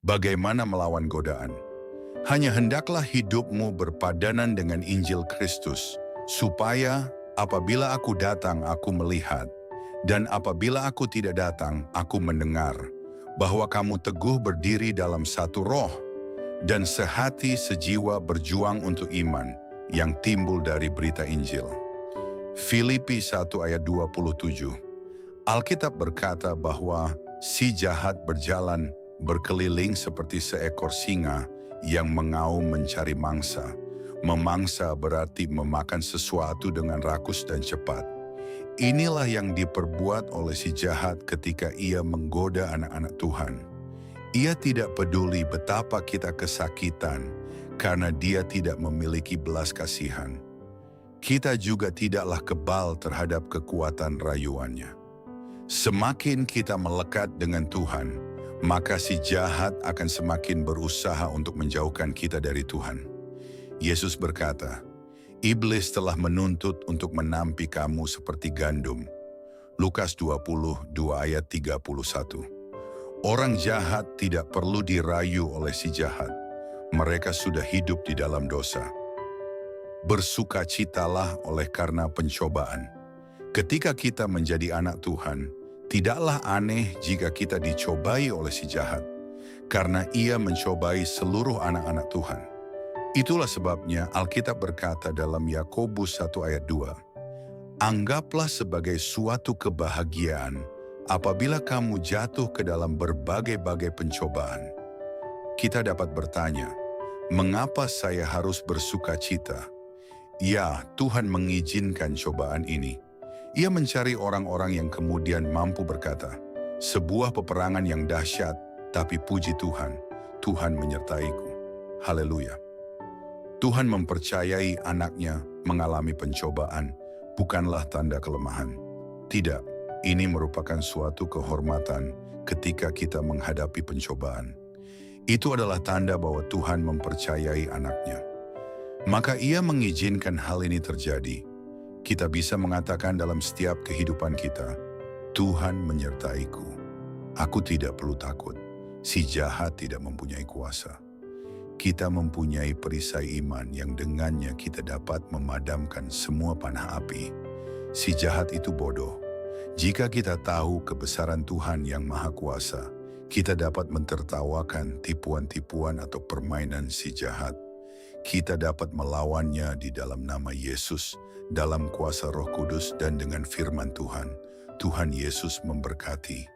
Bagaimana melawan godaan? Hanya hendaklah hidupmu berpadanan dengan Injil Kristus, supaya apabila aku datang aku melihat, dan apabila aku tidak datang aku mendengar, bahwa kamu teguh berdiri dalam satu roh, dan sehati sejiwa berjuang untuk iman yang timbul dari berita Injil. Filipi 1 ayat 27. Alkitab berkata bahwa si jahat berjalan berkeliling seperti seekor singa yang mengaum mencari mangsa. Memangsa berarti memakan sesuatu dengan rakus dan cepat. Inilah yang diperbuat oleh si jahat ketika ia menggoda anak-anak Tuhan. Ia tidak peduli betapa kita kesakitan karena dia tidak memiliki belas kasihan. Kita juga tidaklah kebal terhadap kekuatan rayuannya. Semakin kita melekat dengan Tuhan, maka si jahat akan semakin berusaha untuk menjauhkan kita dari Tuhan. Yesus berkata, "Iblis telah menuntut untuk menampi kamu seperti gandum." Lukas 22 ayat 31. Orang jahat tidak perlu dirayu oleh si jahat. Mereka sudah hidup di dalam dosa. Bersukacitalah oleh karena pencobaan. Ketika kita menjadi anak Tuhan, tidaklah aneh jika kita dicobai oleh si jahat, karena ia mencobai seluruh anak-anak Tuhan. Itulah sebabnya Alkitab berkata dalam Yakobus 1 ayat 2, "Anggaplah sebagai suatu kebahagiaan apabila kamu jatuh ke dalam berbagai-bagai pencobaan." Kita dapat bertanya, mengapa saya harus bersukacita? Ya, Tuhan mengizinkan cobaan ini. Ia mencari orang-orang yang kemudian mampu berkata, "Sebuah peperangan yang dahsyat, tapi puji Tuhan, Tuhan menyertaiku." Haleluya. Tuhan mempercayai anaknya mengalami pencobaan, bukanlah tanda kelemahan. Tidak, ini merupakan suatu kehormatan ketika kita menghadapi pencobaan. Itu adalah tanda bahwa Tuhan mempercayai anaknya. Maka ia mengizinkan hal ini terjadi. Kita bisa mengatakan dalam setiap kehidupan kita, Tuhan menyertaiku. Aku tidak perlu takut. Si jahat tidak mempunyai kuasa. Kita mempunyai perisai iman yang dengannya kita dapat memadamkan semua panah api. Si jahat itu bodoh. Jika kita tahu kebesaran Tuhan yang Maha Kuasa, kita dapat mentertawakan tipuan-tipuan atau permainan si jahat. Kita dapat melawannya di dalam nama Yesus, dalam kuasa Roh Kudus dan dengan firman Tuhan. Tuhan Yesus memberkati.